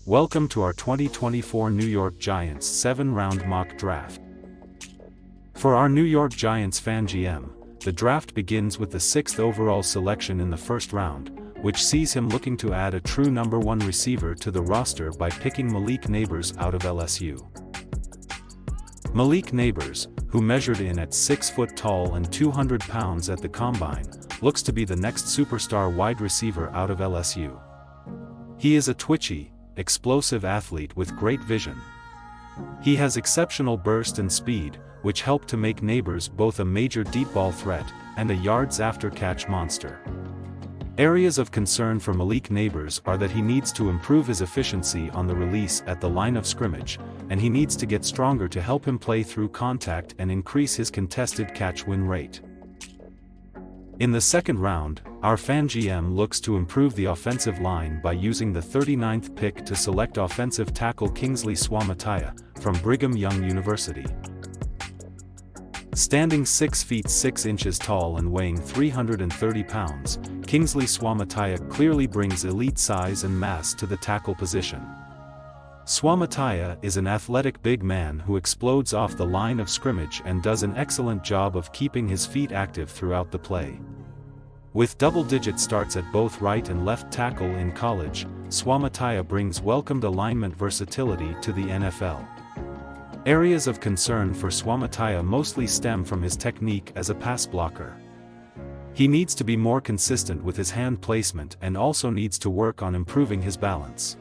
Welcome to our 2024 New York Giants 7-round mock draft. For our New York Giants fan GM, the draft begins with the 6th overall selection in the first round, which sees him looking to add a true number 1 receiver to the roster by picking Malik Nabers out of LSU. Malik Nabers, who measured in at 6 foot tall and 200 pounds at the combine, looks to be the next superstar wide receiver out of LSU. He is a twitchy, explosive athlete with great vision. He has exceptional burst and speed, which help to make Nabers both a major deep ball threat and a yards after catch monster. Areas of concern for Malik Nabers are that he needs to improve his efficiency on the release at the line of scrimmage, and he needs to get stronger to help him play through contact and increase his contested catch win rate. In the second round, our fan GM looks to improve the offensive line by using the 39th pick to select offensive tackle Kingsley Suamataia from Brigham Young University. Standing 6 feet 6 inches tall and weighing 330 pounds, Kingsley Suamataia clearly brings elite size and mass to the tackle position. Suamataia is an athletic big man who explodes off the line of scrimmage and does an excellent job of keeping his feet active throughout the play. With double-digit starts at both right and left tackle in college, Suamataia brings welcomed alignment versatility to the NFL. Areas of concern for Suamataia mostly stem from his technique as a pass blocker. He needs to be more consistent with his hand placement and also needs to work on improving his balance.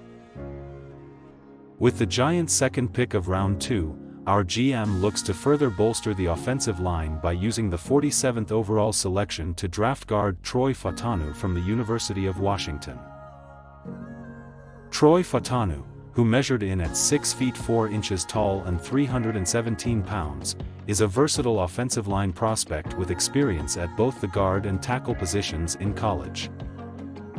With the Giants' second pick of round 2, our GM looks to further bolster the offensive line by using the 47th overall selection to draft guard Troy Fautanu from the University of Washington. Troy Fautanu, who measured in at 6 feet 4 inches tall and 317 pounds, is a versatile offensive line prospect with experience at both the guard and tackle positions in college.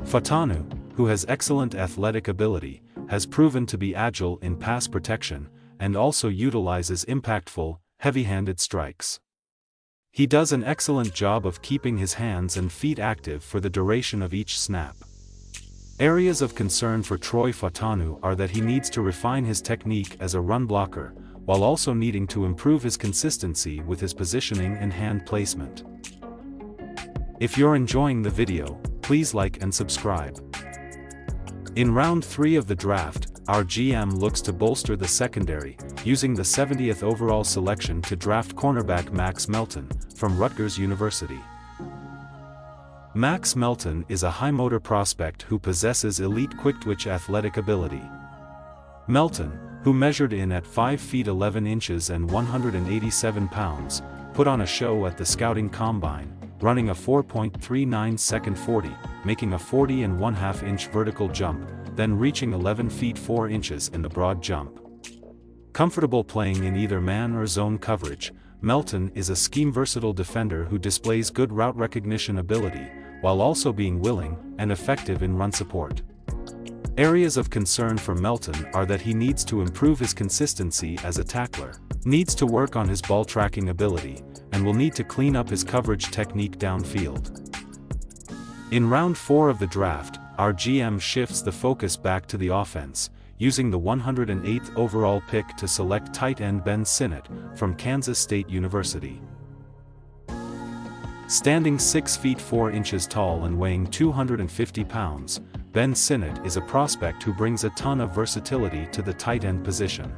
Fautanu, who has excellent athletic ability, has proven to be agile in pass protection, and also utilizes impactful, heavy-handed strikes. He does an excellent job of keeping his hands and feet active for the duration of each snap. Areas of concern for Troy Fautanu are that he needs to refine his technique as a run blocker, while also needing to improve his consistency with his positioning and hand placement. If you're enjoying the video, please like and subscribe. In round 3 of the draft, our GM looks to bolster the secondary, using the 70th overall selection to draft cornerback Max Melton from Rutgers University. Max Melton is a high-motor prospect who possesses elite quick-twitch athletic ability. Melton, who measured in at 5 feet 11 inches and 187 pounds, put on a show at the scouting combine, running a 4.39 second 40, making a 40 1/2 inch vertical jump, then reaching 11 feet 4 inches in the broad jump. Comfortable playing in either man or zone coverage, Melton is a scheme-versatile defender who displays good route recognition ability, while also being willing and effective in run support. Areas of concern for Melton are that he needs to improve his consistency as a tackler, needs to work on his ball tracking ability, and will need to clean up his coverage technique downfield. In round 4 of the draft, our GM shifts the focus back to the offense, using the 108th overall pick to select tight end Ben Sinnott from Kansas State University. Standing 6 feet 4 inches tall and weighing 250 pounds, Ben Sinnott is a prospect who brings a ton of versatility to the tight end position.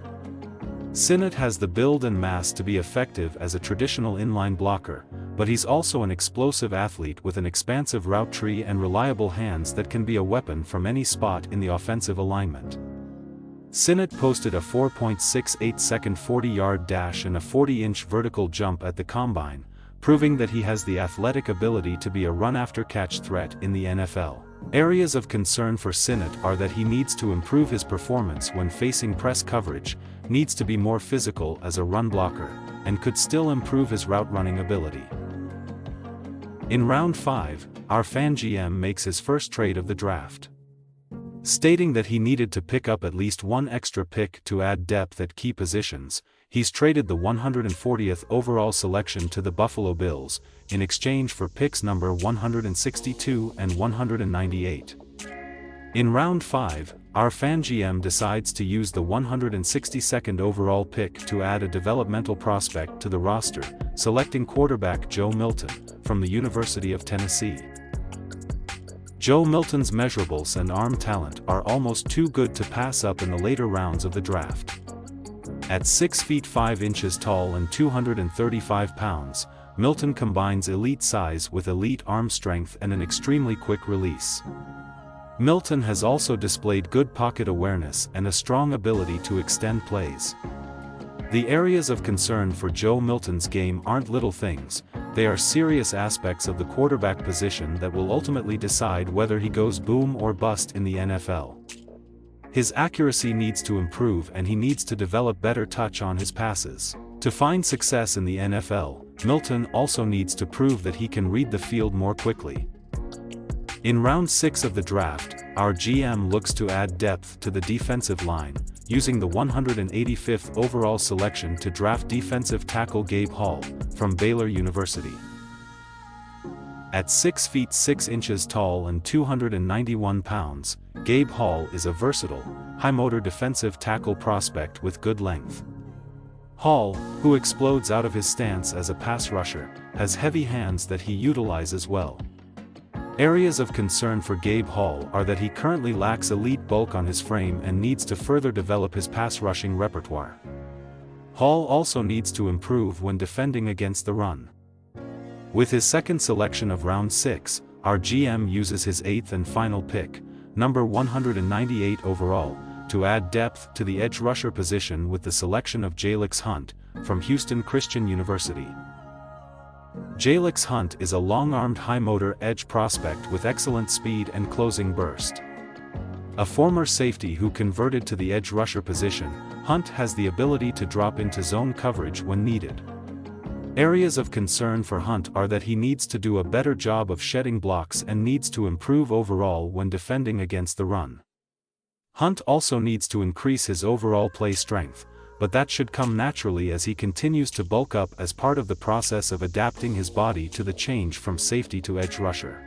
Sinnott has the build and mass to be effective as a traditional inline blocker, but he's also an explosive athlete with an expansive route tree and reliable hands that can be a weapon from any spot in the offensive alignment. Sinnott posted a 4.68 second 40-yard dash and a 40-inch vertical jump at the combine, proving that he has the athletic ability to be a run-after-catch threat in the NFL. Areas of concern for Sinnott are that he needs to improve his performance when facing press coverage, needs to be more physical as a run blocker, and could still improve his route running ability. In round 5, our fan GM makes his first trade of the draft. Stating that he needed to pick up at least one extra pick to add depth at key positions, he's traded the 140th overall selection to the Buffalo Bills, in exchange for picks number 162 and 198. In round 5, our fan GM decides to use the 162nd overall pick to add a developmental prospect to the roster, selecting quarterback Joe Milton, from the University of Tennessee. Joe Milton's measurables and arm talent are almost too good to pass up in the later rounds of the draft. At 6 feet 5 inches tall and 235 pounds, Milton combines elite size with elite arm strength and an extremely quick release. Milton has also displayed good pocket awareness and a strong ability to extend plays. The areas of concern for Joe Milton's game aren't little things, they are serious aspects of the quarterback position that will ultimately decide whether he goes boom or bust in the NFL. His accuracy needs to improve and he needs to develop better touch on his passes. To find success in the NFL, Milton also needs to prove that he can read the field more quickly. In round 6 of the draft, our GM looks to add depth to the defensive line, using the 185th overall selection to draft defensive tackle Gabe Hall, from Baylor University. At 6 feet 6 inches tall and 291 pounds, Gabe Hall is a versatile, high-motor defensive tackle prospect with good length. Hall, who explodes out of his stance as a pass rusher, has heavy hands that he utilizes well. Areas of concern for Gabe Hall are that he currently lacks elite bulk on his frame and needs to further develop his pass rushing repertoire. Hall also needs to improve when defending against the run. With his second selection of round 6, our GM uses his 8th and final pick, number 198 overall, to add depth to the edge rusher position with the selection of Jalix Hunt, from Houston Christian University. Jalix Hunt is a long-armed high-motor edge prospect with excellent speed and closing burst. A former safety who converted to the edge rusher position, Hunt has the ability to drop into zone coverage when needed. Areas of concern for Hunt are that he needs to do a better job of shedding blocks and needs to improve overall when defending against the run. Hunt also needs to increase his overall play strength, but that should come naturally as he continues to bulk up as part of the process of adapting his body to the change from safety to edge rusher.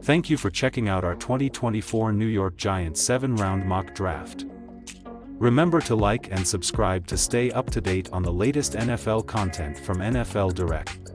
Thank you for checking out our 2024 New York Giants 7-round mock draft. Remember to like and subscribe to stay up to date on the latest NFL content from NFL Direct.